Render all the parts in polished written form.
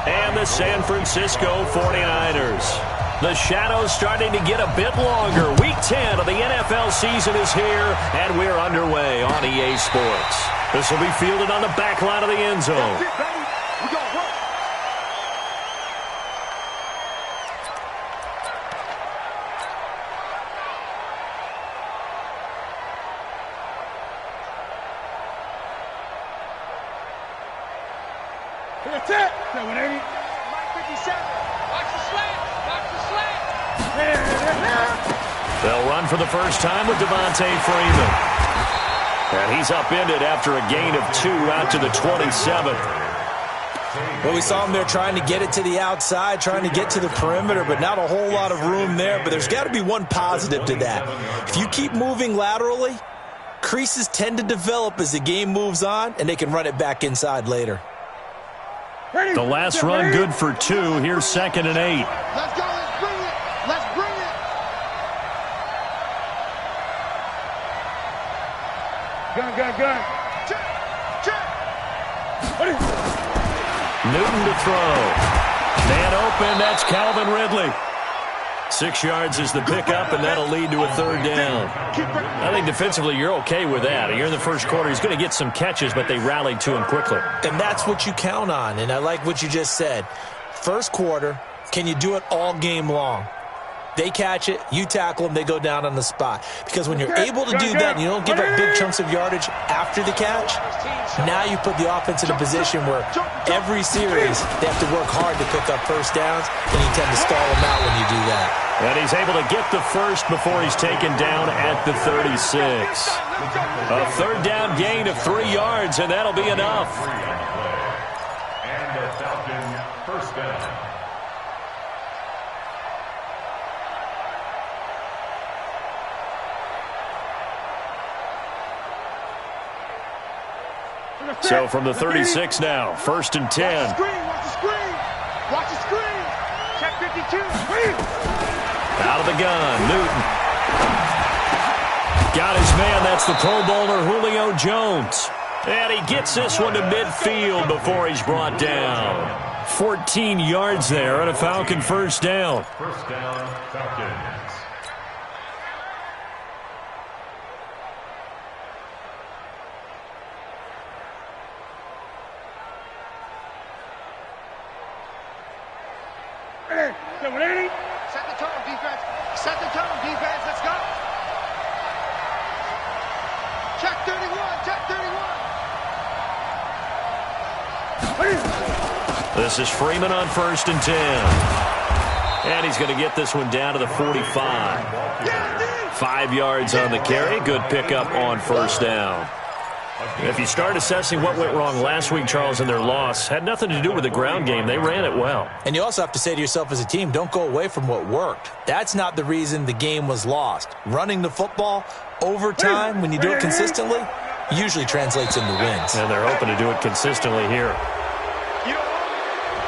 and the San Francisco 49ers. The shadow's starting to get a bit longer. Week 10 of the NFL season is here, and we're underway on EA Sports. This will be fielded on the back line of the end zone. That's it. No, it ain't. Mike 57. Watch the slant. Watch the slant. They'll run for the first time with Devontae Freeman. And he's upended after a gain of 2 out to the 27. Well, we saw him there trying to get it to the outside, trying to get to the perimeter, but not a whole lot of room there. But there's got to be one positive to that. If you keep moving laterally, creases tend to develop as the game moves on, and they can run it back inside later. The last run good for 2. Here's 2nd and 8. Let's go. Let's bring it. Let's bring it. Gun. Check. Newton to throw. Man open. That's Calvin Ridley. 6 yards is the pickup, and that'll lead to a 3rd down. I think defensively you're okay with that. You're in the first quarter. He's going to get some catches, but they rallied to him quickly. And that's what you count on, and I like what you just said. First quarter, can you do it all game long? They catch it, you tackle them, they go down on the spot. Because when you're able to do that and you don't give up big chunks of yardage after the catch, now you put the offense in a position where every series they have to work hard to pick up first downs, and you tend to stall them out when you do that. And he's able to get the first before he's taken down at the 36. A 3rd down gain of 3 yards, and that'll be enough. And the Falcon first down. So from the 36 now, 1st and 10. Watch the screen. Watch the screen. Check 52. Out of the gun, Newton. Got his man, that's the Pro Bowler Julio Jones. And he gets this one to midfield before he's brought down. 14 yards there and a Falcon first down. First down, Falcons. Set the tone, defense. Set the tone, defense. Let's go. Check 31. Check 31. This is Freeman on 1st and 10. And he's going to get this one down to the 45. 5 yards on the carry. Good pickup on 1st down. If you start assessing what went wrong last week, Charles, in their loss, had nothing to do with the ground game. They ran it well. And you also have to say to yourself as a team, don't go away from what worked. That's not the reason the game was lost. Running the football over time, when you do it consistently, usually translates into wins. And they're hoping to do it consistently here.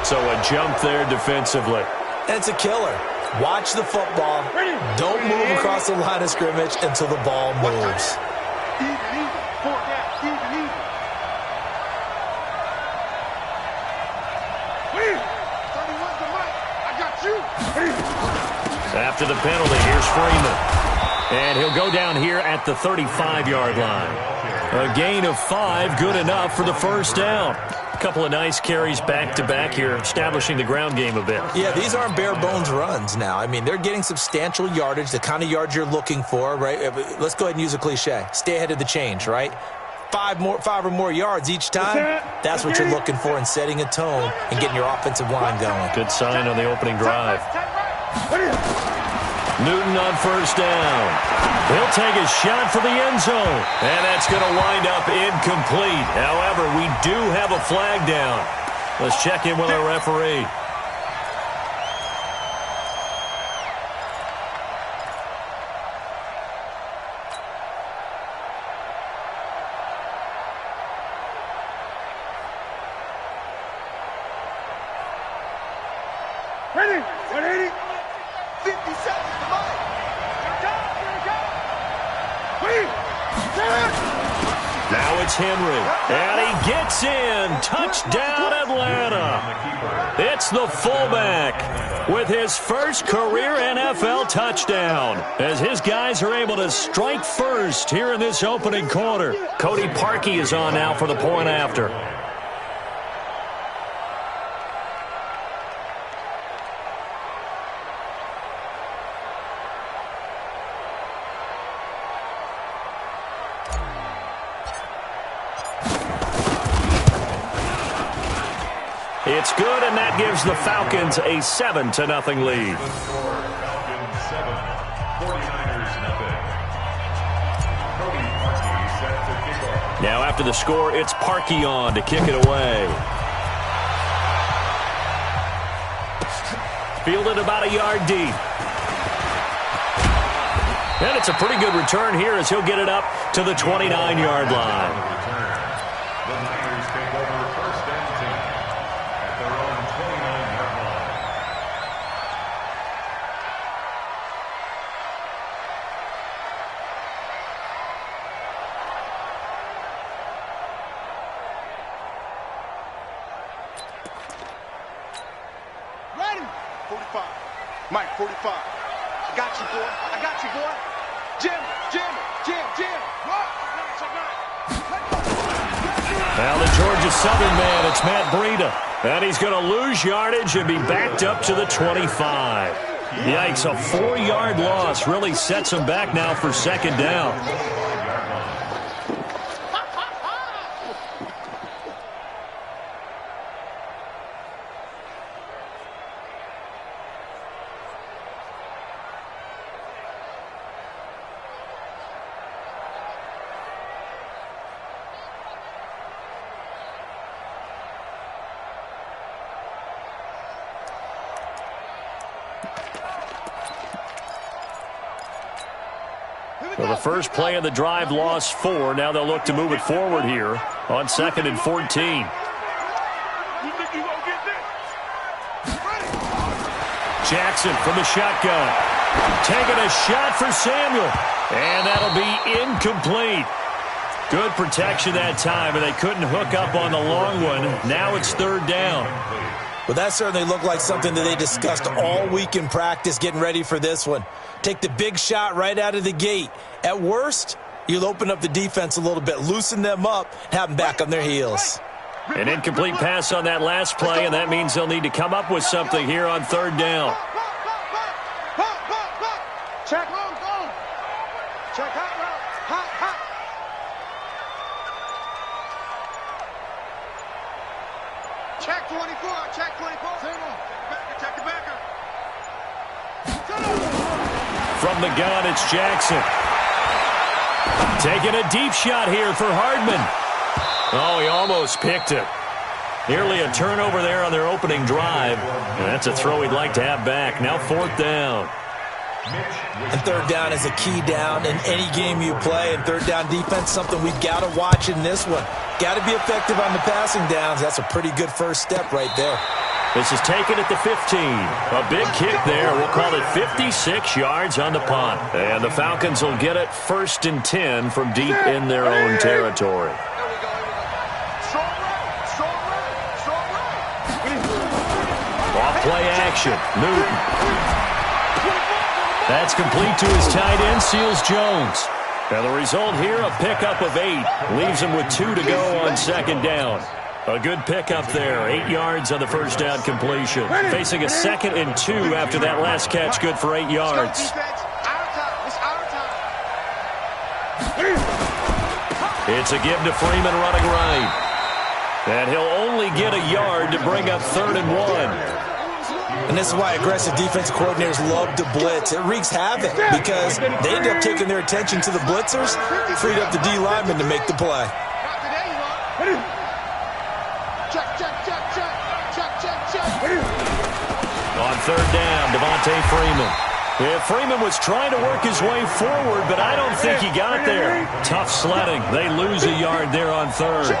So a jump there defensively. And it's a killer. Watch the football. Don't move across the line of scrimmage until the ball moves. After the penalty, here's Freeman. And he'll go down here at the 35-yard line. A gain of 5, good enough for the first down. A couple of nice carries back-to-back here, establishing the ground game a bit. Yeah, these aren't bare-bones runs now. I mean, they're getting substantial yardage, the kind of yards you're looking for, right? Let's go ahead and use a cliche. Stay ahead of the change, right? 5 or more yards each time, that's what you're looking for in setting a tone and getting your offensive line going. Good sign on the opening drive. Newton on 1st down. He'll take a shot for the end zone. And that's going to wind up incomplete. However, we do have a flag down. Let's check in with our referee. Ready? 180. 50 seconds to mine. Now it's Henry. And he gets in. Touchdown, Atlanta. It It's the fullback with his first career NFL touchdown as his guys are able to strike first here in this opening quarter. Cody Parkey is on now for the point after. It's good, and that gives the Falcons a 7-0 lead. Falcons 7, 49ers nothing. Cody Parkey set to kick off. Now after the score, it's Parkey on to kick it away. Fielded about a yard deep. And it's a pretty good return here as he'll get it up to the 29-yard line. The Niners take over first and 10 at their own 29-yard line. Ready? 45. Mike, 45. I got you, boy. I got you, boy. Jim. Now the Georgia Southern man, it's Matt Breida. And he's going to lose yardage and be backed up to the 25. Yikes, a 4-yard loss really sets him back now for second down. So the first play of the drive lost 4. Now they'll look to move it forward here on 2nd and 14. Jackson from the shotgun. Taking a shot for Samuel. And that'll be incomplete. Good protection that time, and they couldn't hook up on the long one. Now it's 3rd down. Well, that certainly looked like something that they discussed all week in practice getting ready for this one. Take the big shot right out of the gate. At worst, you'll open up the defense a little bit, loosen them up, have them back on their heels. An incomplete pass on that last play, and that means they'll need to come up with something here on 3rd down. Check. Check hot route. Hot. Check 24. Check 24. Check the backer. From the gun, it's Jackson. Taking a deep shot here for Hardman. Oh, he almost picked it. Nearly a turnover there on their opening drive. And that's a throw he'd like to have back. Now 4th down. And 3rd down is a key down in any game you play. And 3rd down defense, something we've got to watch in this one. Got to be effective on the passing downs. That's a pretty good first step right there. This is taken at the 15. A big kick there. We'll call it 56 yards on the punt. And the Falcons will get it 1st and 10 from deep in their own territory. Off play action. Newton. That's complete to his tight end, Seals Jones. And the result here, a pickup of 8. Leaves him with 2 to go on 2nd down. A good pickup there. 8 yards on the first down completion. Facing a 2nd and 2 after that last catch, good for 8 yards. It's a give to Freeman running right. And he'll only get a yard to bring up 3rd and 1. And this is why aggressive defensive coordinators love to blitz. It wreaks havoc because they end up taking their attention to the blitzers, freed up the D lineman to make the play. On 3rd down, Devontae Freeman. Yeah, Freeman was trying to work his way forward, but I don't think he got there. Tough sledding. They lose a yard there on 3rd.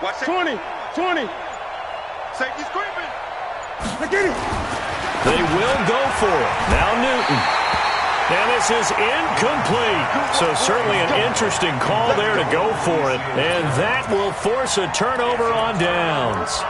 Watch 20. Safety screaming. They will go for it. Now Newton. And this is incomplete. So certainly an interesting call there to go for it. And that will force a turnover on downs.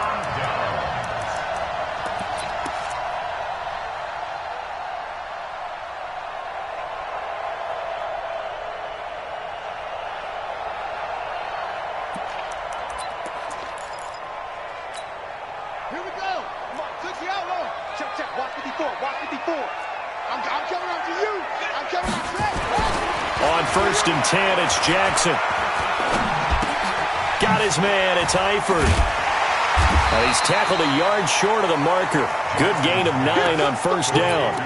Here we go. Come on, touch the outlaw. Check, check. Watch 54. Watch 54. I'm coming after you. I'm coming after you. On 1st and 10, it's Jackson. Got his man. It's Eifert. And he's tackled a yard short of the marker. Good gain of 9 on 1st down.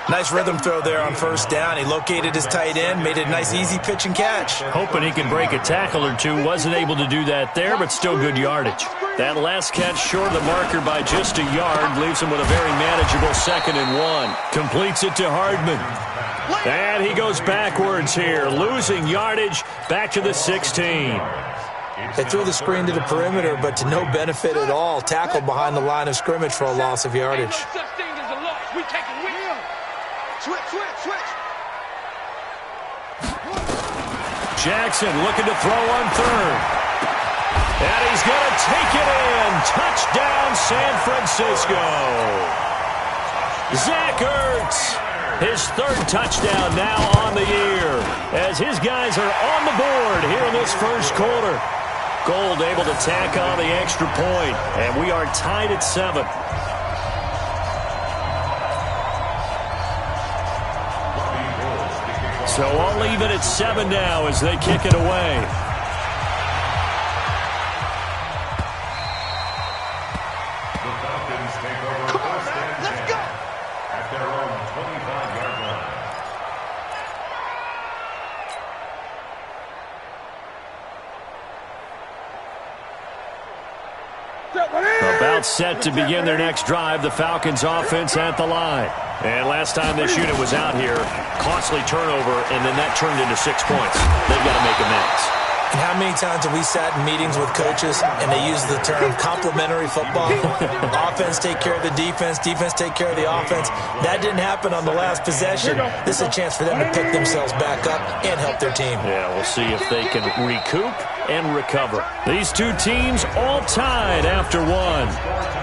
Nice rhythm throw there on 1st down. He located his tight end, made it a nice easy pitch and catch. Hoping he could break a tackle or two. Wasn't able to do that there, but still good yardage. That last catch short of the marker by just a yard leaves him with a very manageable 2nd and 1. Completes it to Hardman. And he goes backwards here, losing yardage back to the 16. They threw the screen to the perimeter, but to no benefit at all. Tackled behind the line of scrimmage for a loss of yardage. Switch. Jackson looking to throw on 3rd. And he's going to take it in. Touchdown, San Francisco. Zach Ertz, his 3rd touchdown now on the year, as his guys are on the board here in this 1st quarter. Gold able to tack on the extra point, and we are tied at 7. So I'll leave it at 7 now as they kick it away. The Falcons take over 1st and 10 at their own 25-yard line. About set to begin their next drive, the Falcons offense at the line. And last time this unit was out here, costly turnover, and then that turned into 6 points. They've got to make amends. And how many times have we sat in meetings with coaches and they use the term complementary football? Offense take care of the defense, defense take care of the offense. That didn't happen on the last possession. This is a chance for them to pick themselves back up and help their team. Yeah, we'll see if they can recoup and recover. These two teams all tied after 1.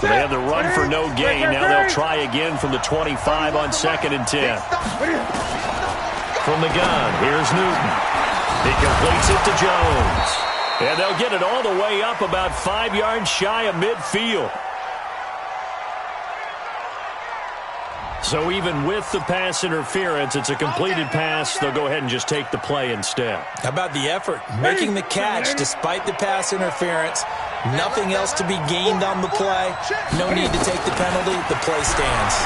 They had the run for no gain. Now they'll try again from the 25 on 2nd and 10. From the gun, here's Newton. He completes it to Jones. And they'll get it all the way up about 5 yards shy of midfield. So even with the pass interference, it's a completed pass. They'll go ahead and just take the play instead. How about the effort? Making the catch despite the pass interference. Nothing else to be gained on the play. No need to take the penalty. The play stands.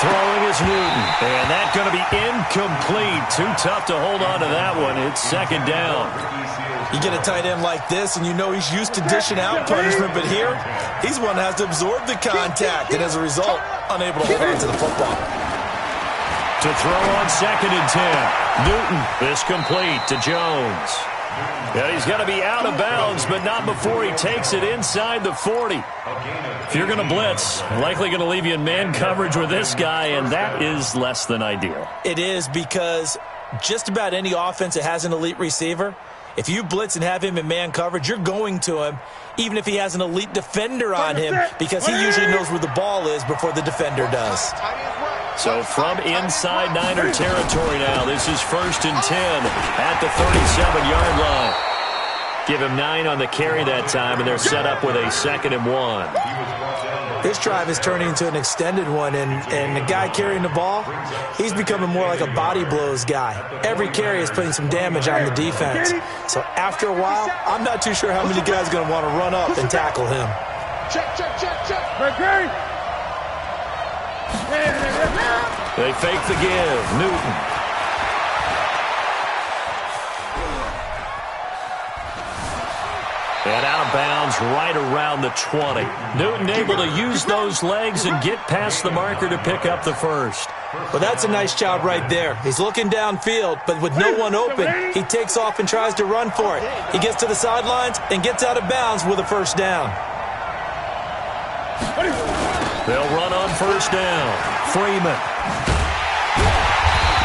Throwing is Newton. And that's going to be incomplete. Too tough to hold on to that one. It's 2nd down. You get a tight end like this, and you know he's used to dishing out punishment, but here, he's one that has to absorb the contact, and as a result, unable to hold on to the football. To throw on 2nd and 10. Newton, this complete to Jones. Yeah, he's got to be out of bounds, but not before he takes it inside the 40. If you're going to blitz, likely going to leave you in man coverage with this guy, and that is less than ideal. It is, because just about any offense that has an elite receiver, if you blitz and have him in man coverage, you're going to him, even if he has an elite defender on him, because he usually knows where the ball is before the defender does. So from inside Niner territory now, this is 1st and 10 at the 37-yard line. Give him 9 on the carry that time, and they're set up with a 2nd and 1. This drive is turning into an extended one, and the guy carrying the ball, he's becoming more like a body blows guy. Every carry is putting some damage on the defense. So after a while, I'm not too sure how many guys are going to want to run up and tackle him. Check. Great. They fake the give. Newton. And out of bounds right around the 20. Newton able to use those legs and get past the marker to pick up the 1st. Well, that's a nice job right there. He's looking downfield, but with no one open, he takes off and tries to run for it. He gets to the sidelines and gets out of bounds with a first down. They'll run on first down. Freeman.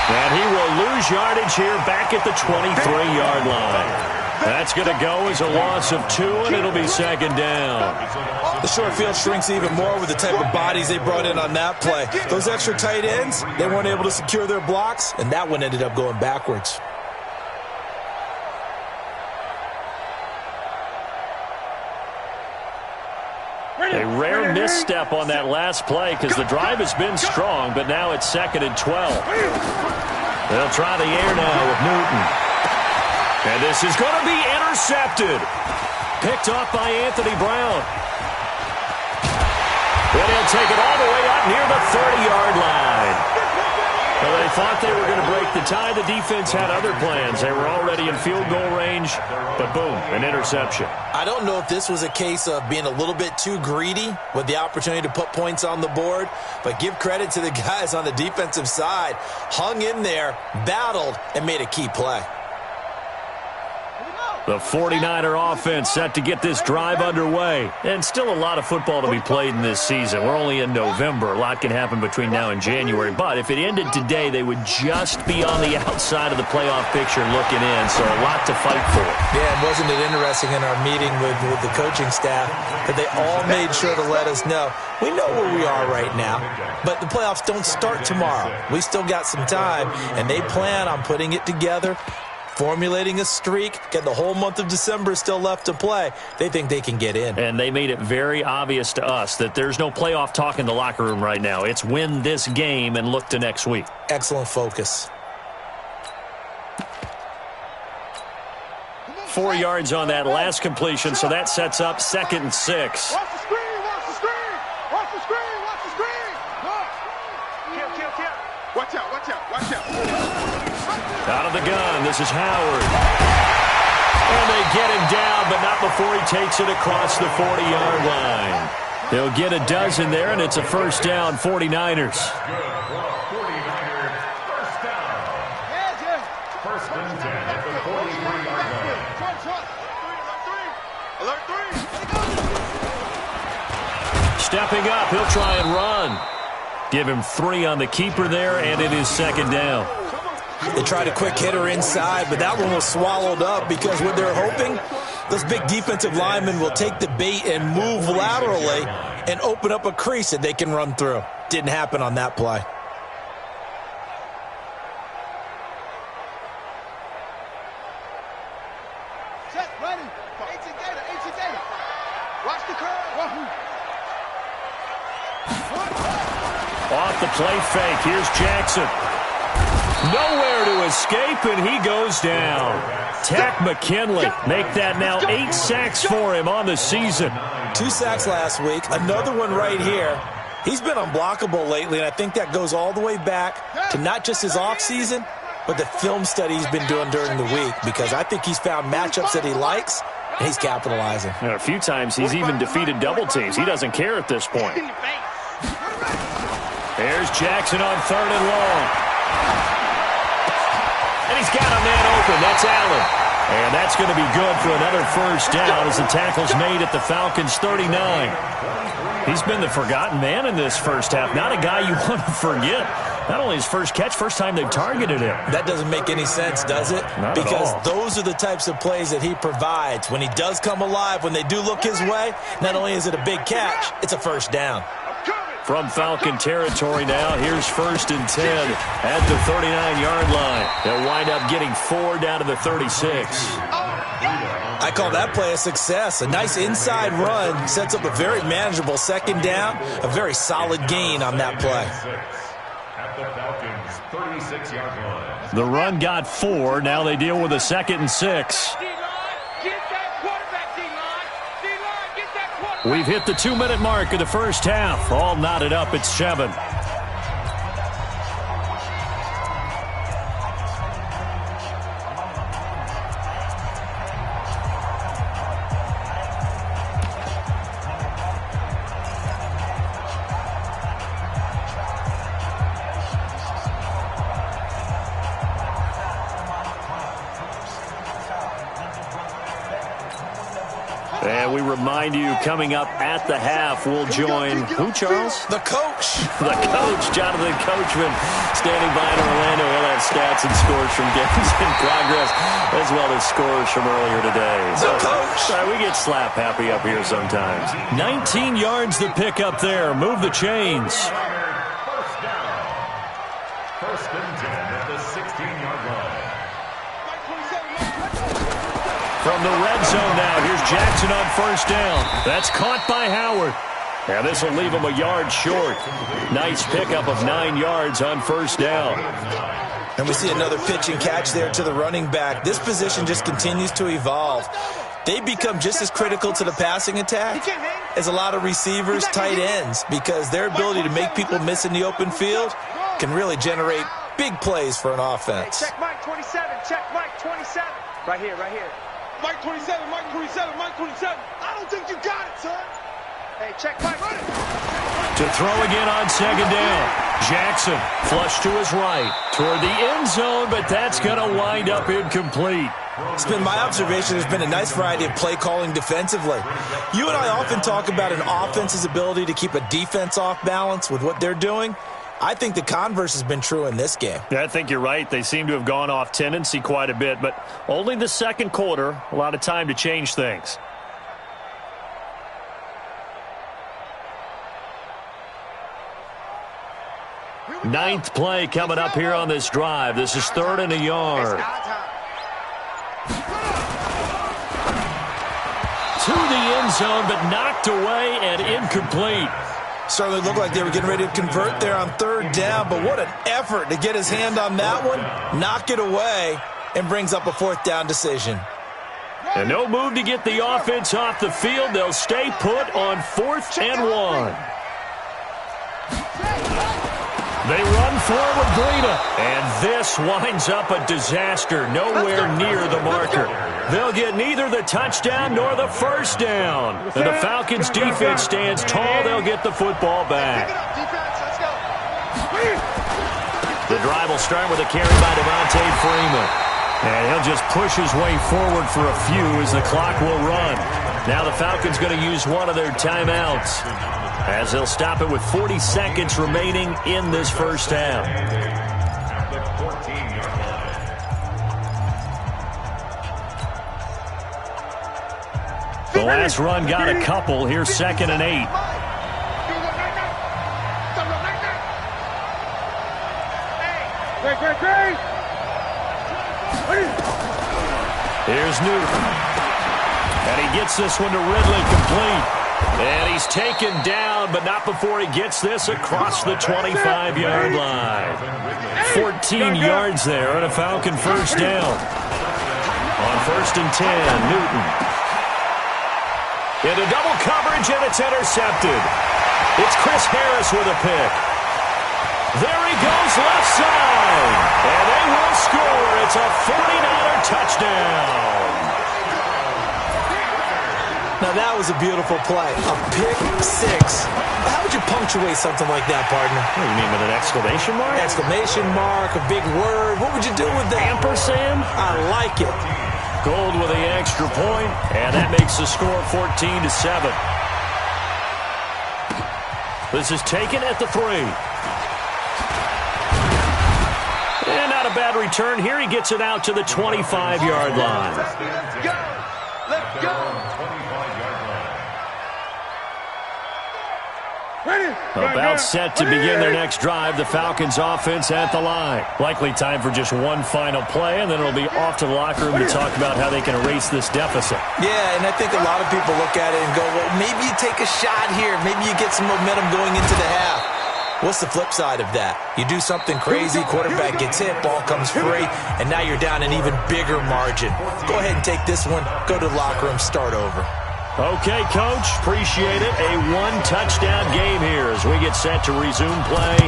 And he will lose yardage here back at the 23-yard line. That's going to go as a loss of 2, and it'll be second down. The short field shrinks even more with the type of bodies they brought in on that play. Those extra tight ends, they weren't able to secure their blocks, and that one ended up going backwards. A rare misstep on that last play because the drive has been strong, but now it's 2nd and 12. They'll try the air now with Newton. And this is going to be intercepted. Picked off by Anthony Brown. And he'll take it all the way up near the 30-yard line. Well, they thought they were going to break the tie. The defense had other plans. They were already in field goal range, but boom, an interception. I don't know if this was a case of being a little bit too greedy with the opportunity to put points on the board, but give credit to the guys on the defensive side. Hung in there, battled, and made a key play. The 49er offense set to get this drive underway. And still a lot of football to be played in this season. We're only in November. A lot can happen between now and January. But if it ended today, they would just be on the outside of the playoff picture looking in. So a lot to fight for. Yeah, and wasn't it interesting in our meeting with the coaching staff that they all made sure to let us know, we know where we are right now, but the playoffs don't start tomorrow. We still got some time, and they plan on putting it together, formulating a streak, get the whole month of December still left to play. They think they can get in. And they made it very obvious to us that there's no playoff talk in the locker room right now. It's win this game and look to next week. Excellent focus. 4 yards on that last completion, so that sets up 2nd and 6. Watch the screen, watch the screen, watch the screen, watch the screen. Kill. Watch out, watch out, watch out. Out of the gun, this is Howard. And they get him down, but not before he takes it across the 40-yard line. They'll get a dozen there, and it's a first down, 49ers. First and 10 at the 43-yard line. Alert 3. Stepping up, he'll try and run. Give him 3 on the keeper there, and it is second down. They tried a quick hitter inside, but that one was swallowed up because what they're hoping, those big defensive linemen will take the bait and move laterally and open up a crease that they can run through. Didn't happen on that play. Set, ready. Ancient data. Watch the curve. Off the play fake, here's Jackson. Nowhere to escape, and he goes down. Tack McKinley make that now 8 sacks for him on the season. 2 sacks last week, another one right here. He's been unblockable lately, and I think that goes all the way back to not just his offseason, but the film study he's been doing during the week, because I think he's found matchups that he likes, and he's capitalizing. And a few times he's even defeated double teams. He doesn't care at this point. There's Jackson on 3rd and long. And he's got a man open. That's Allen. And that's going to be good for another first down as the tackle's made at the Falcons' 39. He's been the forgotten man in this first half. Not a guy you want to forget. Not only his first catch, first time they've targeted him. That doesn't make any sense, does it? Not because at all. Those are the types of plays that he provides. When he does come alive, when they do look his way, not only is it a big catch, it's a first down. From Falcon territory now, here's 1st and 10 at the 39-yard line. They'll wind up getting 4 down to the 36. I call that play a success. A nice inside run sets up a very manageable second down, a very solid gain on that play. At the Falcons' 36-yard line. The run got 4. Now they deal with a 2nd and 6. We've hit the 2-minute mark of the first half. All knotted up at 7. And we remind you, coming up at the half, we'll join who, Charles? The coach. The coach, Jonathan Coachman, standing by in Orlando. He'll have stats and scores from games in progress, as well as scores from earlier today. The coach. Sorry, we get slap happy up here sometimes. 19 yards to pick up there. Move the chains. First down. First and 10 at the 16-yard line. From the red zone now, here's Jackson on first down. That's caught by Howard. And this will leave him a yard short. Nice pickup of 9 yards on first down. And we see another pitch and catch there to the running back. This position just continues to evolve. They become just as critical to the passing attack as a lot of receivers, tight ends, because their ability to make people miss in the open field can really generate big plays for an offense. Check Mike 27. Check Mike 27. Right here, right here. Mike 27, Mike 27, Mike 27. I don't think you got it, son. Hey, check Mike. Run it. To throw again on second down. Jackson flush to his right toward the end zone, but that's going to wind up incomplete. It's been my observation there's been a nice variety of play calling defensively. You and I often talk about an offense's ability to keep a defense off balance with what they're doing. I think the converse has been true in this game. Yeah, I think you're right. They seem to have gone off tendency quite a bit, but only the second quarter, a lot of time to change things. Ninth play coming up here on this drive. This is 3rd and a yard. To the end zone, but knocked away and incomplete. Certainly looked like they were getting ready to convert there on 3rd down, but what an effort to get his hand on that one, knock it away, and brings up a 4th down decision. And no move to get the offense off the field. They'll stay put on 4th and 1. They run forward, Breida, and this winds up a disaster, nowhere near the marker. They'll get neither the touchdown nor the first down. And the Falcons' defense stands tall. They'll get the football back. The drive will start with a carry by Devontae Freeman. And he'll just push his way forward for a few as the clock will run. Now the Falcons going to use one of their timeouts, as they'll stop it with 40 seconds remaining in this first half. The last run got a couple. Here's 2nd and 8. Here's Newton. And he gets this one to Ridley complete. And he's taken down, but not before he gets this across the 25-yard line. 14 yards there and a Falcon first down. On 1st and 10, Newton. Into double coverage, and it's intercepted. It's Chris Harris with a pick. There he goes left side. And they will score. It's a 49er touchdown. Now, that was a beautiful play. A pick six. How would you punctuate something like that, partner? What do you mean, with an exclamation mark? Exclamation mark, a big word. What would you do with that? Ampersand? I like it. Gold with the extra point, and that makes the score 14-7. This is taken at the 3. And not a bad return here. He gets it out to the 25-yard line. Let's go. About set to begin their next drive. The Falcons offense at the line. Likely time for just one final play, and then it'll be off to the locker room to talk about how they can erase this deficit. Yeah, and I think a lot of people look at it and go, well, maybe you take a shot here. Maybe you get some momentum going into the half. What's the flip side of that? You do something crazy, quarterback gets hit, ball comes free, and now you're down an even bigger margin. Go ahead and take this one, go to the locker room, start over. Okay, Coach, appreciate it. A one-touchdown game here as we get set to resume play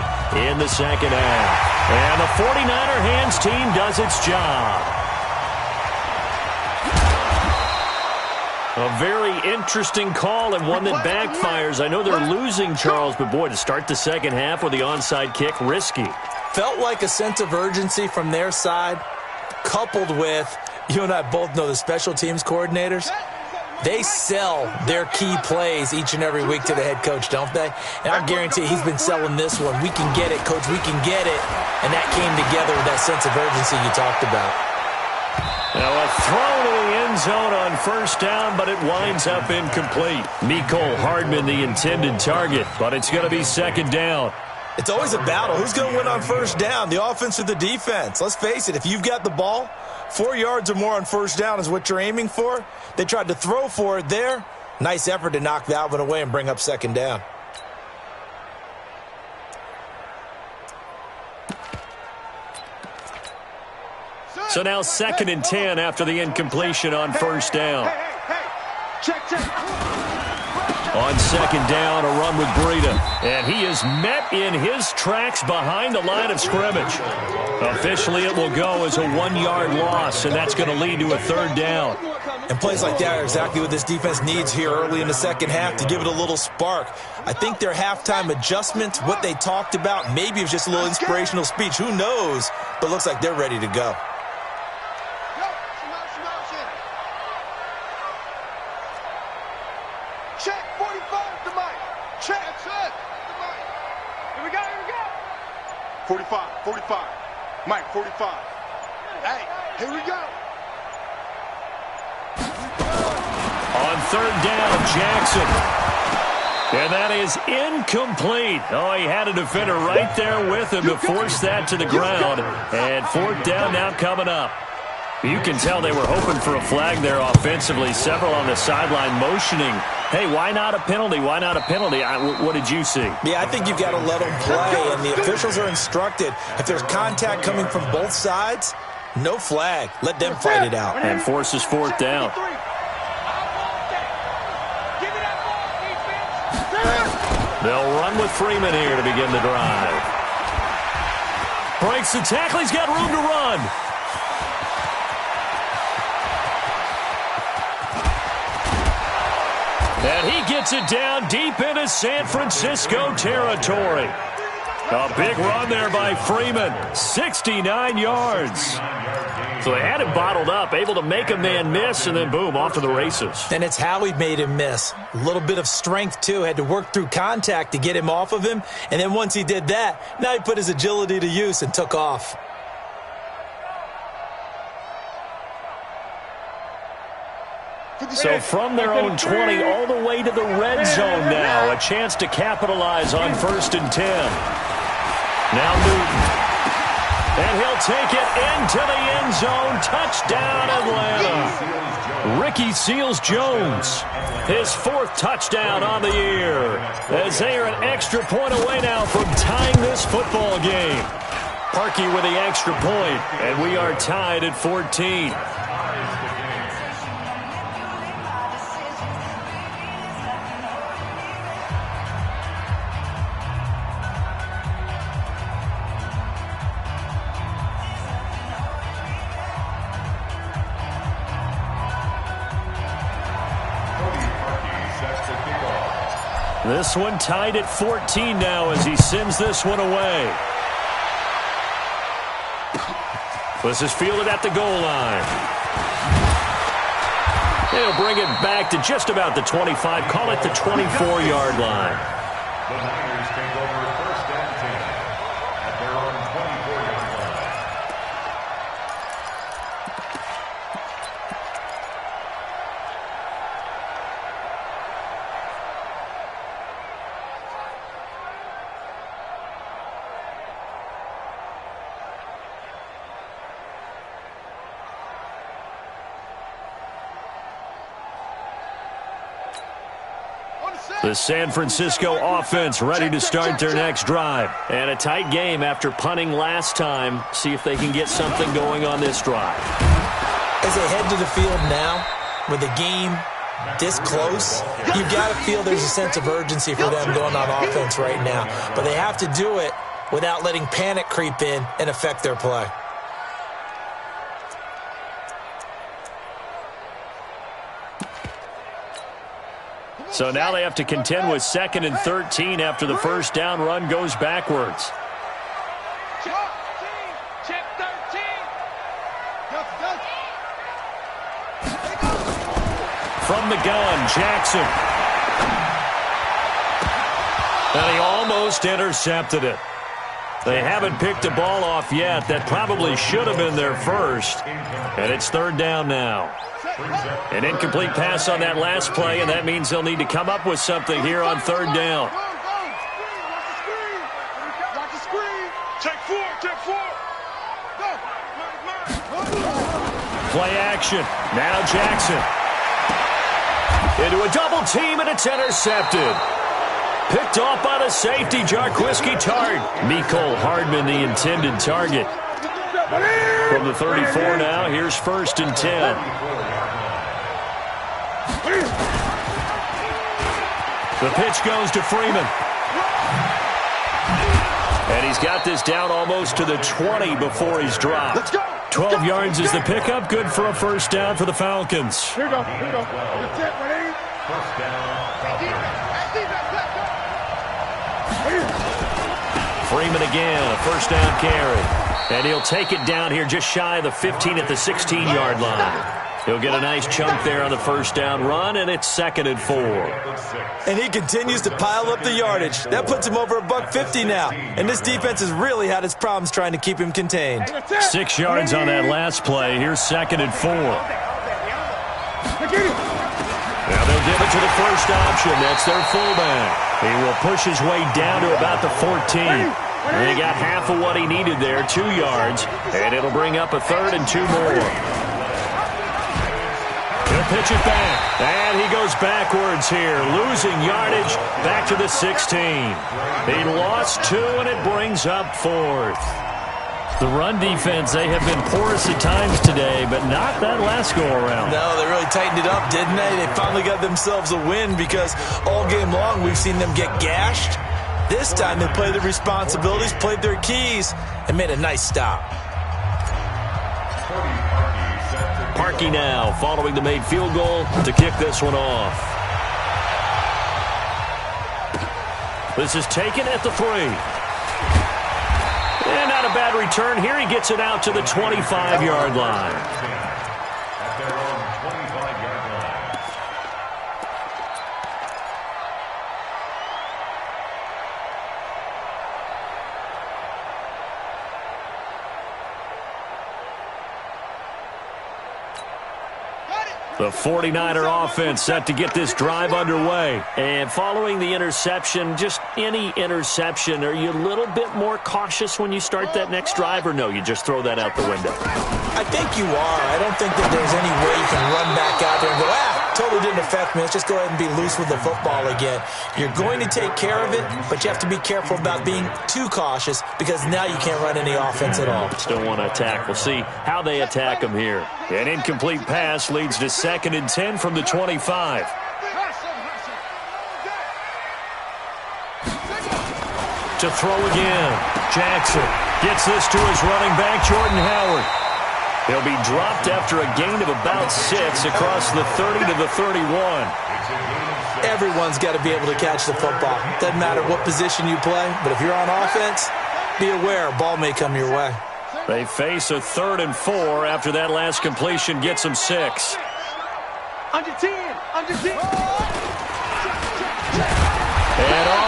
in the second half. And the 49er hands team does its job. A very interesting call and one that backfires. I know they're losing, Charles, but boy, to start the second half with the onside kick, risky. Felt like a sense of urgency from their side, coupled with, you and I both know the special teams coordinators. They sell their key plays each and every week to the head coach, don't they? And I guarantee he's been selling this one. We can get it, coach. We can get it. And that came together with that sense of urgency you talked about. Now a throw to the end zone on first down, but it winds up incomplete. Mecole Hardman, the intended target, but it's going to be second down. It's always a battle. Who's going to win on first down, the offense or the defense? Let's face it, if you've got the ball, 4 yards or more on first down is what you're aiming for. They tried to throw for it there. Nice effort to knock that one away and bring up second down. So now 2nd and 10 after the incompletion on first down. Check. On second down, a run with Breida. And he is met in his tracks behind the line of scrimmage. Officially, it will go as a 1-yard loss, and that's going to lead to a third down. And plays like that are exactly what this defense needs here early in the second half to give it a little spark. I think their halftime adjustment, what they talked about, maybe it was just a little inspirational speech. Who knows? But looks like they're ready to go. Check, 45 to Mike. Check, that's it. Here we go. 45. Mike, 45. Hey, here we go. On third down, Jackson. And that is incomplete. Oh, he had a defender right there with him to force that to the ground. And fourth down now coming up. You can tell they were hoping for a flag there offensively. Several on the sideline motioning. Hey, why not a penalty? Why not a penalty? What did you see? Yeah, I think you've got to let them play, and the officials are instructed. If there's contact coming from both sides, no flag. Let them fight it out. And forces fourth down. They'll run with Freeman here to begin the drive. Breaks the tackle. He's got room to run. And he gets it down deep into San Francisco territory. A big run there by Freeman. 69 yards. So they had him bottled up, able to make a man miss, and then boom, off to the races. And it's how he made him miss. A little bit of strength, too. Had to work through contact to get him off of him. And then once he did that, now he put his agility to use and took off. So from their own 20 all the way to the red zone now. A chance to capitalize on 1st and 10. Now Newton. And he'll take it into the end zone. Touchdown, Atlanta. Ricky Seals-Jones. His 4th touchdown on the year. As they are an extra point away now from tying this football game. Parkey with the extra point. And we are tied at 14. This one tied at 14 now as he sends this one away. This is fielded at the goal line. He'll bring it back to just about the 25, call it the 24-yard line. The Niners take over 1st and 10 at their own 24-yard line. The San Francisco offense ready to start their next drive. And a tight game after punting last time. See if they can get something going on this drive. As they head to the field now, with the game this close, you've got to feel there's a sense of urgency for them going on offense right now. But they have to do it without letting panic creep in and affect their play. So now they have to contend with 2nd and 13 after the first down run goes backwards. Check 13. from the gun, Jackson. And he almost intercepted it. They haven't picked a ball off yet. That probably should have been their first. And it's third down now. An incomplete pass on that last play, and that means they'll need to come up with something here on third down. Watch the screen. Check four. Go. Play action. Now Jackson. Into a double team, and it's intercepted. Picked off by the safety, Jarquiski Tart. Mecole Hardman, the intended target. From the 34 now, here's 1st and 10. The pitch goes to Freeman. And he's got this down almost to the 20 before he's dropped. 12 yards is the pickup. Good for a first down for the Falcons. Here we go. First down. Freeman again, a first down carry. And he'll take it down here just shy of the 15 at the 16-yard line. He'll get a nice chunk there on the first down run, and it's 2nd and 4. And he continues to pile up the yardage. That puts him over $150 now. And this defense has really had its problems trying to keep him contained. 6 yards on that last play. Here's 2nd and 4. Now they'll give it to the first option. That's their fullback. He will push his way down to about the 14. And he got half of what he needed there, 2 yards. And it'll bring up a 3rd and 2 more. He'll pitch it back. And he goes backwards here, losing yardage back to the 16. He lost 2, and it brings up 4th. The run defense, they have been porous at times today, but not that last go-around. No, they really tightened it up, didn't they? They finally got themselves a win because all game long we've seen them get gashed. This time they played their responsibilities, played their keys, and made a nice stop. Parkey now following the made field goal to kick this one off. This is taken at the 3. And not a bad return here. He gets it out to the 25-yard line. At their own 25-yard line. The 49er offense set to get this drive underway. And following the interception, just any interception, are you a little bit more cautious when you start that next drive, or no, you just throw that out the window? I think you are. I don't think that there's any way you can run back out there and go, totally didn't affect me. Let's just go ahead and be loose with the football again. You're going to take care of it, but you have to be careful about being too cautious because now you can't run any offense at all. Still want to attack. We'll see how they attack them here. An incomplete pass leads to 2nd and 10 from the 25. To throw again. Jackson gets this to his running back, Jordan Howard. He'll be dropped after a gain of about 6 across the 30 to the 31. Everyone's got to be able to catch the football. Doesn't matter what position you play, but if you're on offense, be aware a ball may come your way. They face a 3rd and 4 after that last completion gets them 6. Under 10. And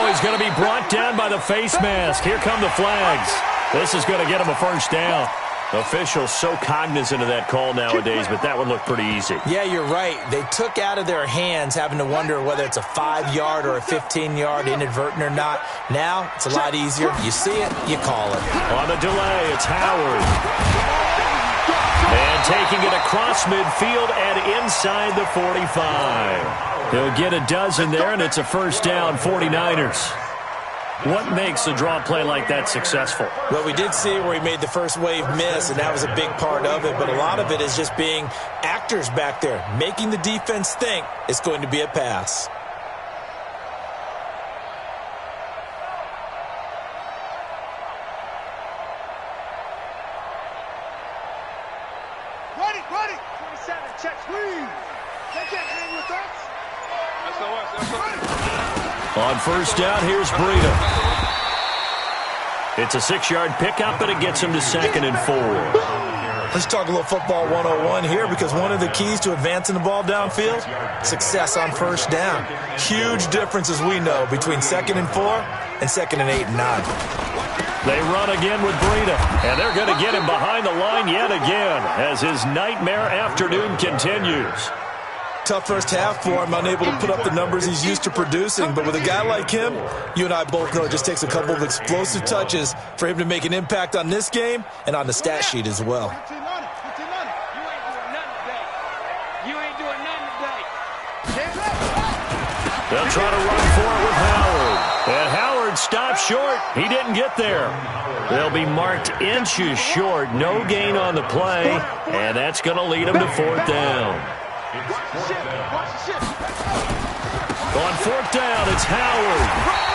he's going to be brought down by the face mask. Here come the flags. This is going to get him a first down. Officials so cognizant of that call nowadays, but that would look pretty easy. Yeah, you're right. They took out of their hands having to wonder whether it's a 5-yard or a 15-yard inadvertent or not. Now, it's a lot easier. You see it, you call it. On the delay, it's Howard. And taking it across midfield and inside the 45. He'll get a dozen there, and it's a first down, 49ers. What makes a draw play like that successful? Well, we did see where he made the first wave miss, and that was a big part of it. But a lot of it is just being actors back there, making the defense think it's going to be a pass. Ready. 27, check, squeeze. They can't hang with us. That's the one. On first down, here's Breida. It's a 6-yard pickup, but it gets him to 2nd and 4. Let's talk a little football 101 here, because one of the keys to advancing the ball downfield, success on first down. Huge difference, as we know, between 2nd and 4 and 2nd and 8 and 9. They run again with Breida, and they're going to get him behind the line yet again as his nightmare afternoon continues. Tough first half for him, unable to put up the numbers he's used to producing. But with a guy like him, you and I both know it just takes a couple of explosive touches for him to make an impact on this game and on the stat sheet as well. They'll try to run for it with Howard. And Howard stops short. He didn't get there. They'll be marked inches short. No gain on the play. And that's going to lead them to 4th down. On 4th down, it's Howard.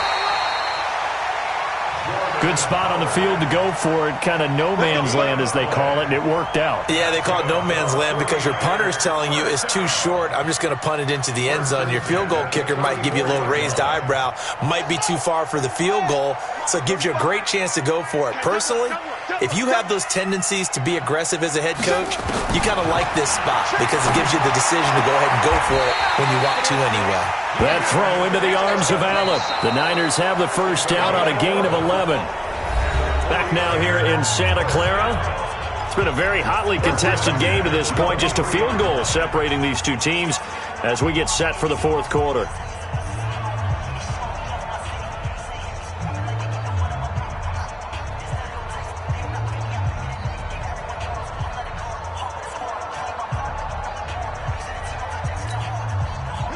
Good spot on the field to go for it. Kind of no man's land, as they call it, and it worked out. Yeah, they call it no man's land because your punter's telling you it's too short. I'm just going to punt it into the end zone. Your field goal kicker might give you a little raised eyebrow. Might be too far for the field goal, so it gives you a great chance to go for it. Personally, if you have those tendencies to be aggressive as a head coach, you kind of like this spot because it gives you the decision to go ahead and go for it when you want to anyway. That throw into the arms of Allen. The Niners have the first down on a gain of 11. Back now here in Santa Clara. It's been a very hotly contested game to this point. Just a field goal separating these two teams as we get set for the 4th quarter.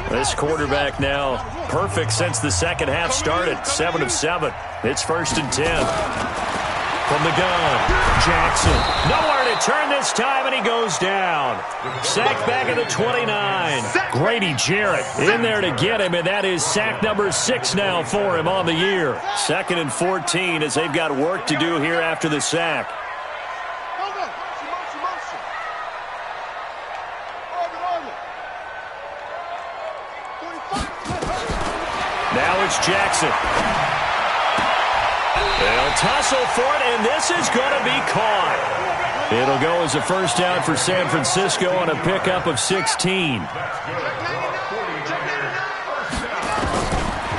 This quarterback now perfect since the second half started. 7 of 7. It's 1st and 10. From the gun, Jackson. Nowhere to turn this time, and he goes down. Sacked back at the 29. Grady Jarrett in there to get him, and that is sack number 6 now for him on the year. 2nd and 14 as they've got work to do here after the sack. Now it's Jackson. They'll tussle for it, and this is going to be caught. It'll go as a first down for San Francisco on a pickup of 16.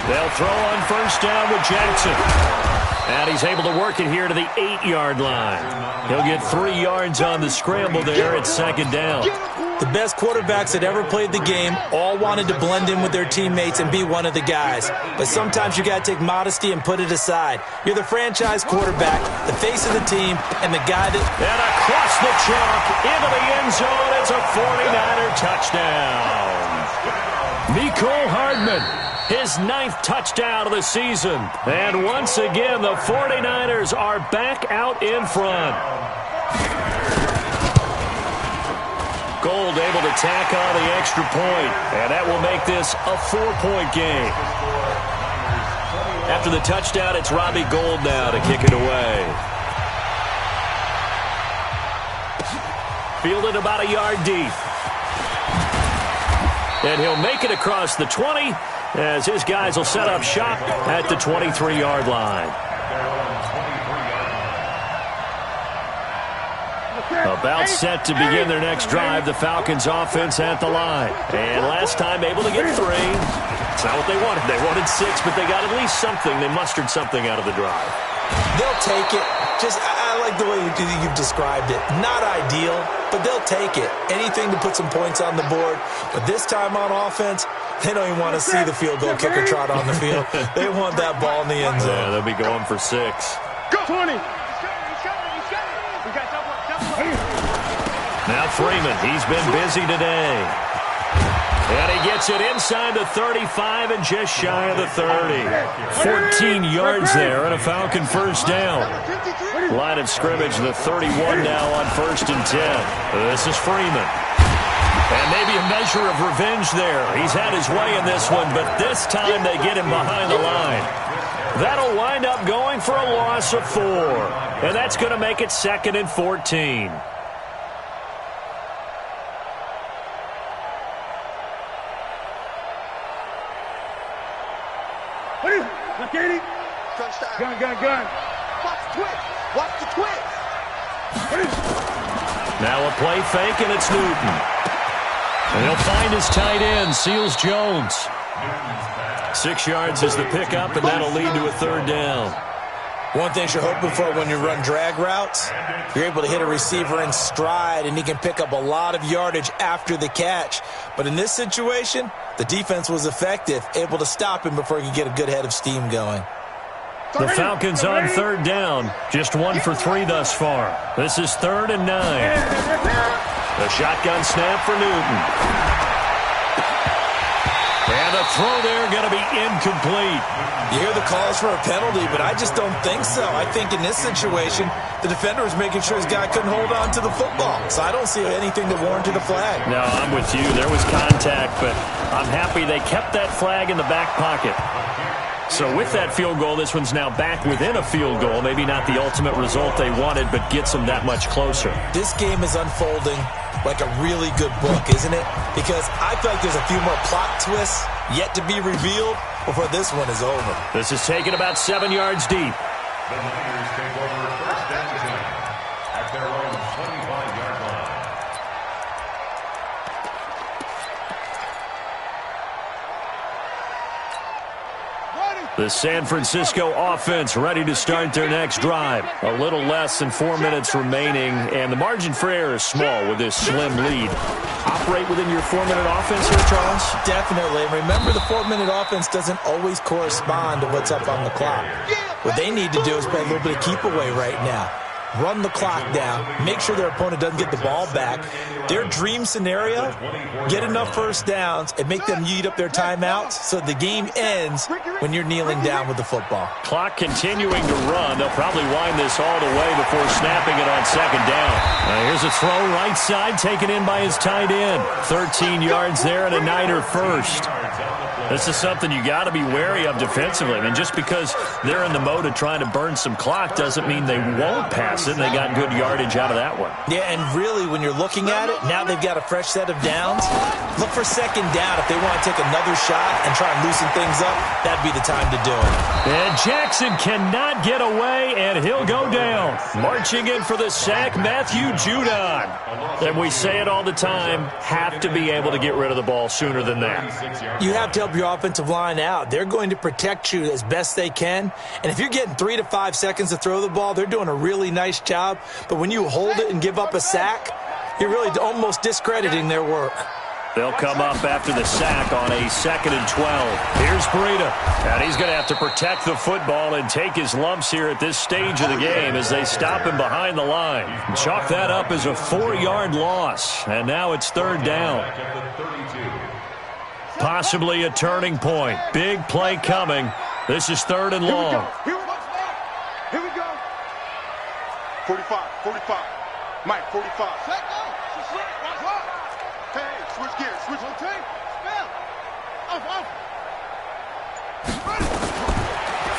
They'll throw on first down with Jackson. And he's able to work it here to the 8-yard line. He'll get 3 yards on the scramble there at 2nd down. The best quarterbacks that ever played the game all wanted to blend in with their teammates and be one of the guys. But sometimes you got to take modesty and put it aside. You're the franchise quarterback, the face of the team, and the guy that... And across the chalk, into the end zone, it's a 49er touchdown. Mecole Hardman, his 9th touchdown of the season. And once again, the 49ers are back out in front. Gold able to tack on the extra point, and that will make this a 4-point game. After the touchdown, it's Robbie Gould now to kick it away. Fielded about a yard deep. And he'll make it across the 20 as his guys will set up shop at the 23-yard line. About set to begin their next drive, the Falcons offense at the line. And last time able to get 3. It's not what they wanted. They wanted 6, but they got at least something. They mustered something out of the drive. They'll take it. I like the way you've described it. Not ideal, but they'll take it. Anything to put some points on the board. But this time on offense, they don't even want to see the field goal kicker trot on the field. They want that ball in the end zone. Yeah, they'll be going for 6. Go 20. Now Freeman, he's been busy today. And he gets it inside the 35 and just shy of the 30. 14 yards there and a Falcon first down. Line of scrimmage, the 31 now on 1st and 10. This is Freeman. And maybe a measure of revenge there. He's had his way in this one, but this time they get him behind the line. That'll wind up going for a loss of 4. And that's going to make it 2nd and 14. Gun. Watch the twist. Now a play fake, and it's Newton. And he'll find his tight end, Seals Jones. 6 yards is the pickup, and that'll lead to a third down. One thing you're hoping for when you run drag routes, you're able to hit a receiver in stride, and he can pick up a lot of yardage after the catch. But in this situation, the defense was effective, able to stop him before he could get a good head of steam going. The Falcons on third down, just 1 for 3 thus far. This is 3rd and 9. The shotgun snap for Newton. And the throw there going to be incomplete. You hear the calls for a penalty, but I just don't think so. I think in this situation, the defender was making sure his guy couldn't hold on to the football. So I don't see anything to warrant the flag. No, I'm with you. There was contact, but I'm happy they kept that flag in the back pocket. So with that field goal, this one's now back within a field goal. Maybe not the ultimate result they wanted, but gets them that much closer. This game is unfolding like a really good book, isn't it? Because I feel like there's a few more plot twists yet to be revealed before this one is over. This is taken about 7 yards deep. The Niners take over 1st and 10 at their own 25-yard line. The San Francisco offense ready to start their next drive. A little less than 4 minutes remaining, and the margin for error is small with this slim lead. Operate within your 4-minute offense here, Charles? Definitely. And remember, the 4-minute offense doesn't always correspond to what's up on the clock. What they need to do is play a little bit of keep away right now. Run the clock down. Make sure their opponent doesn't get the ball back. Their dream scenario, get enough first downs and make them eat up their timeouts so the game ends when you're kneeling down with the football. Clock continuing to run. They'll probably wind this all the way before snapping it on 2nd down. Here's a throw right side taken in by his tight end. 13 yards there and a Niner first. This is something you got to be wary of defensively. I mean, just because they're in the mode of trying to burn some clock doesn't mean they won't pass it. And they got good yardage out of that one. Yeah, and really, when you're looking at it, now they've got a fresh set of downs. Look for 2nd down. If they want to take another shot and try and loosen things up, that'd be the time to do it. And Jackson cannot get away, and he'll go down. Marching in for the sack, Matthew Judon. And we say it all the time, have to be able to get rid of the ball sooner than that. You have to help your offensive line out. They're going to protect you as best they can. And if you're getting 3 to 5 seconds to throw the ball, they're doing a really nice job. But when you hold it and give up a sack, you're really almost discrediting their work. They'll come up after the sack on a 2nd and 12. Here's Breida. And he's going to have to protect the football and take his lumps here at this stage of the game as they stop him behind the line. Chalk that up as a 4-yard loss. And now it's 3rd down. Possibly a turning point. Big play coming. This is 3rd and long. Here we go. 45. Mike, 45. Set go. Hey, switch gears. Switch on team. Spell. Off.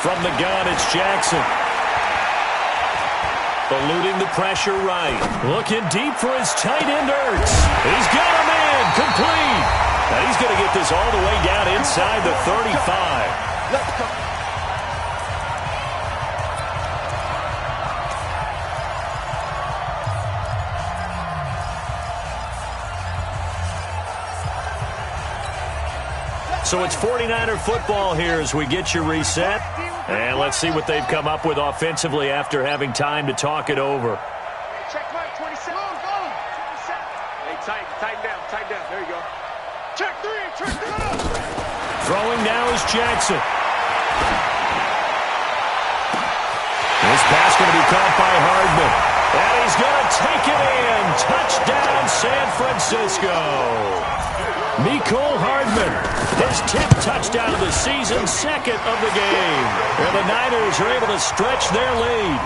From the gun, it's Jackson. Eluding the pressure right. Looking deep for his tight end, Ertz. He's got a man. Complete. And he's going to get this all the way down inside the 35. Let's go. So it's 49er football here as we get you reset. And let's see what they've come up with offensively after having time to talk it over. Check line 27. Go. 27. Hey, tighten down. There you go. Check 3. Throwing now is Jackson. This pass going to be caught by Hardman. And he's going to take it in. Touchdown, San Francisco. Mecole Hardman, his 10th touchdown of the season, 2nd of the game. And the Niners are able to stretch their lead.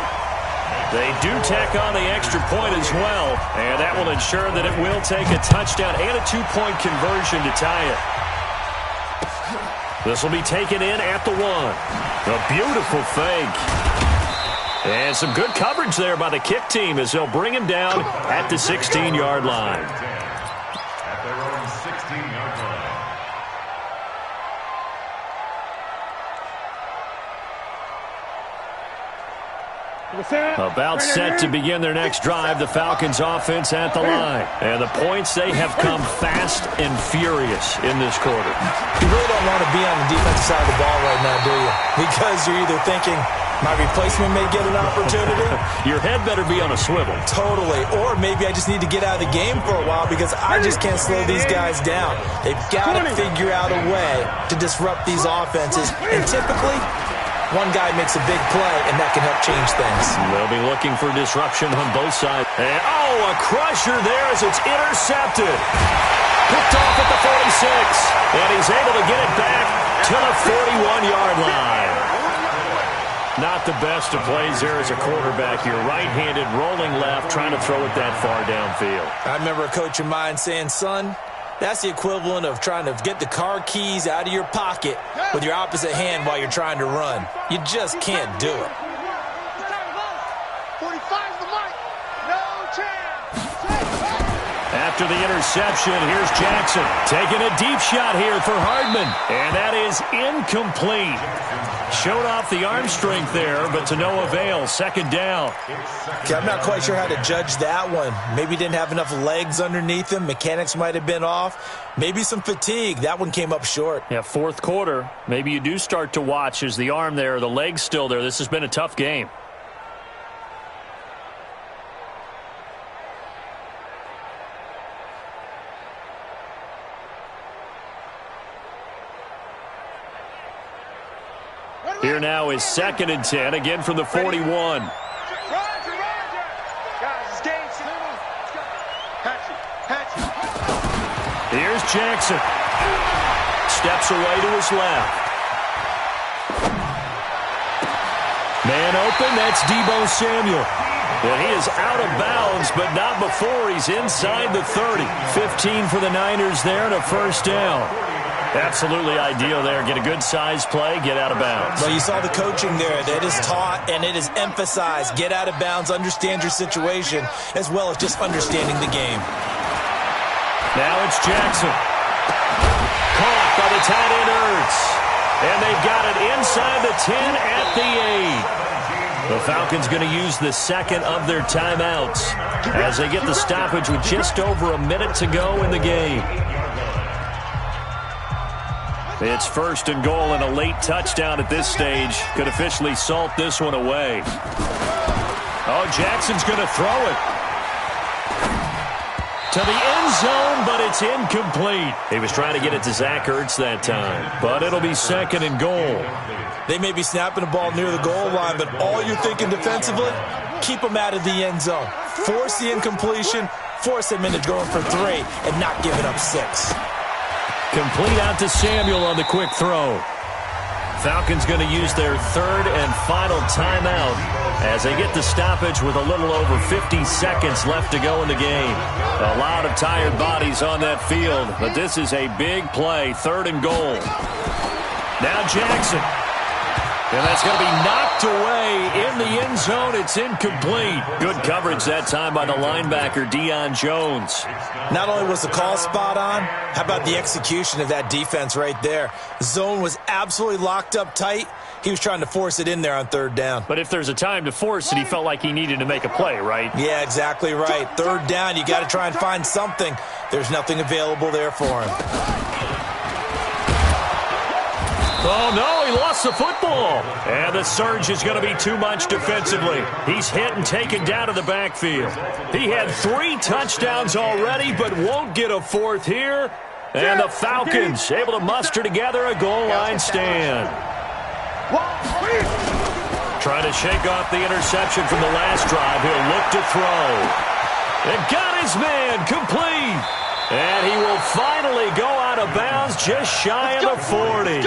They do tack on the extra point as well, and that will ensure that it will take a touchdown and a 2-point conversion to tie it. This will be taken in at the 1. A beautiful fake. And some good coverage there by the kick team as they'll bring him down at the 16-yard line. At their own 16-yard line. About set to begin their next drive, the Falcons offense at the line. And the points, they have come fast and furious in this quarter. You really don't want to be on the defensive side of the ball right now, do you? Because you're either thinking, my replacement may get an opportunity. Your head better be on a swivel. Totally. Or maybe I just need to get out of the game for a while because I just can't slow these guys down. They've got to figure out a way to disrupt these offenses. And typically, one guy makes a big play, and that can help change things. They'll be looking for disruption on both sides. And, a crusher there as it's intercepted. Picked off at the 46. And he's able to get it back to the 41-yard line. Not the best of plays there as a quarterback. You're right-handed, rolling left, trying to throw it that far downfield. I remember a coach of mine saying, son, that's the equivalent of trying to get the car keys out of your pocket with your opposite hand while you're trying to run. You just can't do it. 45's the mic. No chance. After the interception, here's Jackson taking a deep shot here for Hardman. And that is incomplete. Showed off the arm strength there, but to no avail. Second down. Okay, I'm not quite sure how to judge that one. Maybe didn't have enough legs underneath him. Mechanics might have been off. Maybe some fatigue. That one came up short. Yeah, fourth quarter. Maybe you do start to watch as the arm there, the leg's still there. This has been a tough game. Here now is 2nd and 10, again from the 41. Roger. Guys, it's game. Patch it. Here's Jackson. Steps away to his left. Man open, that's Debo Samuel. Well, he is out of bounds, but not before he's inside the 30. 15 for the Niners there and a first down. Absolutely ideal there. Get a good size play, get out of bounds. Well, you saw the coaching there. That is taught and it is emphasized. Get out of bounds, understand your situation, as well as just understanding the game. Now it's Jackson. Caught by the tight end Ertz. And they've got it inside the 10 at the 8. The Falcons going to use the second of their timeouts as they get the stoppage with just over a minute to go in the game. It's 1st and goal, and a late touchdown at this stage could officially salt this one away. Oh, Jackson's going to throw it to the end zone, but it's incomplete. He was trying to get it to Zach Ertz that time, but it'll be 2nd and goal. They may be snapping the ball near the goal line, but all you're thinking defensively, keep them out of the end zone. Force the incompletion, force them into going for 3, and not giving up 6. Complete out to Samuel on the quick throw. Falcons going to use their 3rd and final timeout as they get the stoppage with a little over 50 seconds left to go in the game. A lot of tired bodies on that field, but this is a big play. 3rd and goal. Now Jackson. And that's going to be knocked away in the end zone. It's incomplete. Good coverage that time by the linebacker, Deion Jones. Not only was the call spot on, how about the execution of that defense right there? Zone was absolutely locked up tight. He was trying to force it in there on 3rd down. But if there's a time to force it, he felt like he needed to make a play, right? Yeah, exactly right. 3rd down, you got to try and find something. There's nothing available there for him. Oh, no, he lost the football. And the surge is going to be too much defensively. He's hit and taken down to the backfield. He had 3 touchdowns already, but won't get a 4th here. And the Falcons able to muster together a goal line stand. Trying to shake off the interception from the last drive. He'll look to throw. And got his man complete. And he will finally go out of bounds just shy of the 40.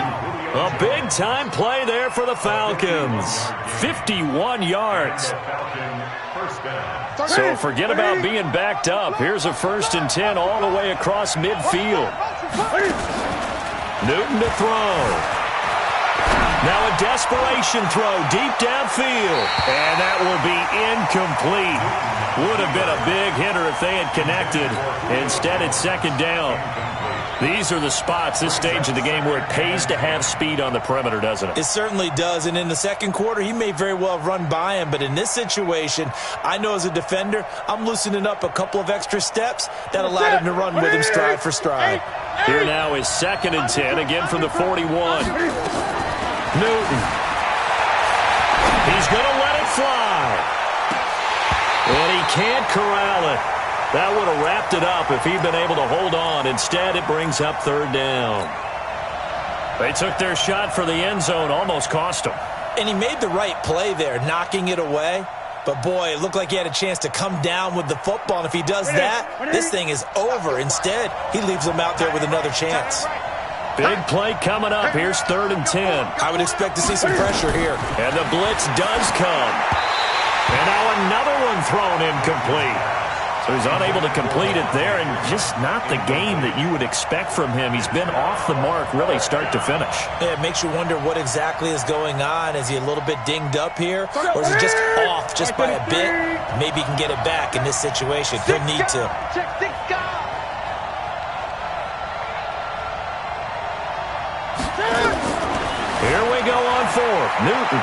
A big-time play there for the Falcons. 51 yards. So forget about being backed up. Here's a 1st and 10 all the way across midfield. Newton to throw. Now a desperation throw deep downfield. And that will be incomplete. Would have been a big hitter if they had connected. Instead, it's second down. These are the spots, this stage of the game, where it pays to have speed on the perimeter, doesn't it? It certainly does. And in the second quarter, he may very well run by him. But in this situation, I know as a defender, I'm loosening up a couple of extra steps that allowed him to run with him stride for stride. Here now is 2nd and 10, again from the 41. Newton. He's going to let it fly. And he can't corral it. That would have wrapped it up if he'd been able to hold on. Instead, it brings up 3rd down. They took their shot for the end zone, almost cost him. And he made the right play there, knocking it away. But, boy, it looked like he had a chance to come down with the football. And if he does that, this thing is over. Instead, he leaves him out there with another chance. Big play coming up. Here's 3rd and 10. I would expect to see some pressure here. And the blitz does come. And now another one thrown incomplete. So he's unable to complete it there, and just not the game that you would expect from him. He's been off the mark, really, start to finish. Yeah, it makes you wonder what exactly is going on. Is he a little bit dinged up here, or is he just off just by a bit? Maybe he can get it back in this situation. He'll need to. Here we go on 4th. Newton.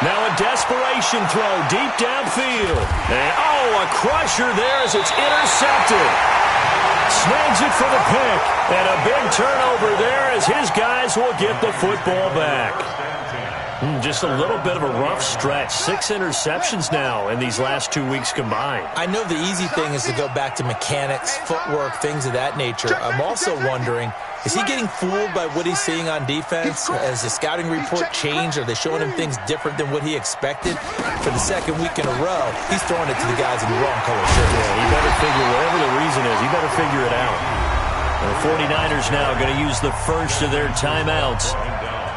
Now a desperation throw deep downfield. And, a crusher there as it's intercepted. Snags it for the pick. And a big turnover there as his guys will get the football back. Just a little bit of a rough stretch. 6 interceptions now in these last 2 weeks combined. I know the easy thing is to go back to mechanics, footwork, things of that nature. I'm also wondering, is he getting fooled by what he's seeing on defense? Has the scouting report changed? Are they showing him things different than what he expected? For the second week in a row, he's throwing it to the guys in the wrong color shirt. Yeah, he better figure, whatever the reason is, he better figure it out. The 49ers now going to use the first of their timeouts.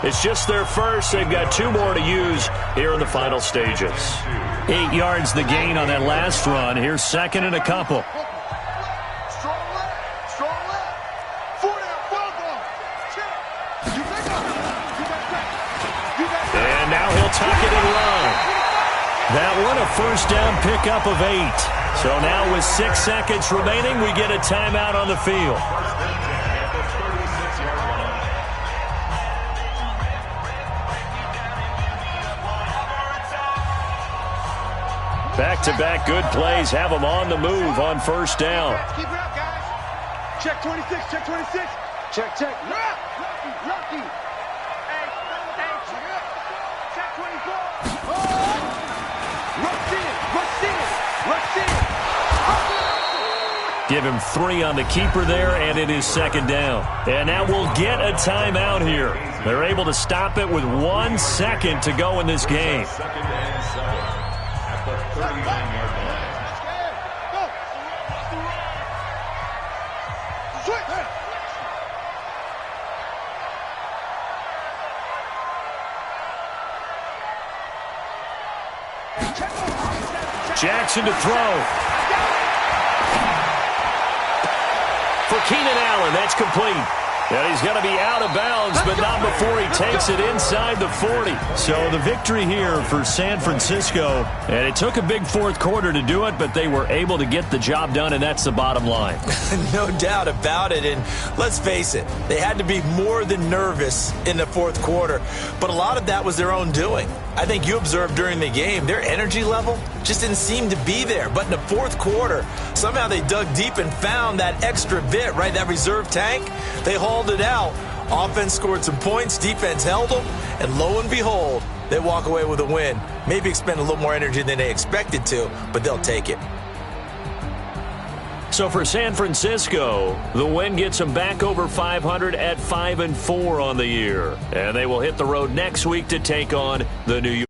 It's just their first. They've got 2 more to use here in the final stages. 8 yards the gain on that last run. Here's 2nd and a couple. And now he'll tuck it and run. That one a first down pickup of 8. So now with 6 seconds remaining, we get a timeout on the field. Back-to-back good plays have them on the move on first down. Keep it up, guys. Check 26, check 26. Check. Lucky. Hey, check 24. Rush in. Give him 3 on the keeper there, and it is 2nd down. And now we'll get a timeout here. They're able to stop it with 1 second to go in this game. 2nd and 7 at the 39-yard line. Jackson to throw. For Keenan Allen, that's complete. And he's going to be out of bounds, but not before he takes it inside the 40. So the victory here for San Francisco. And it took a big 4th quarter to do it, but they were able to get the job done, and that's the bottom line. No doubt about it. And let's face it, they had to be more than nervous in the 4th quarter. But a lot of that was their own doing. I think you observed during the game, their energy level just didn't seem to be there. But in the 4th quarter, somehow they dug deep and found that extra bit, right, that reserve tank. They hauled it out. Offense scored some points, defense held them, and lo and behold, they walk away with a win. Maybe expend a little more energy than they expected to, but they'll take it. So for San Francisco, the win gets them back over 500 at 5-4 on the year. And they will hit the road next week to take on the New York.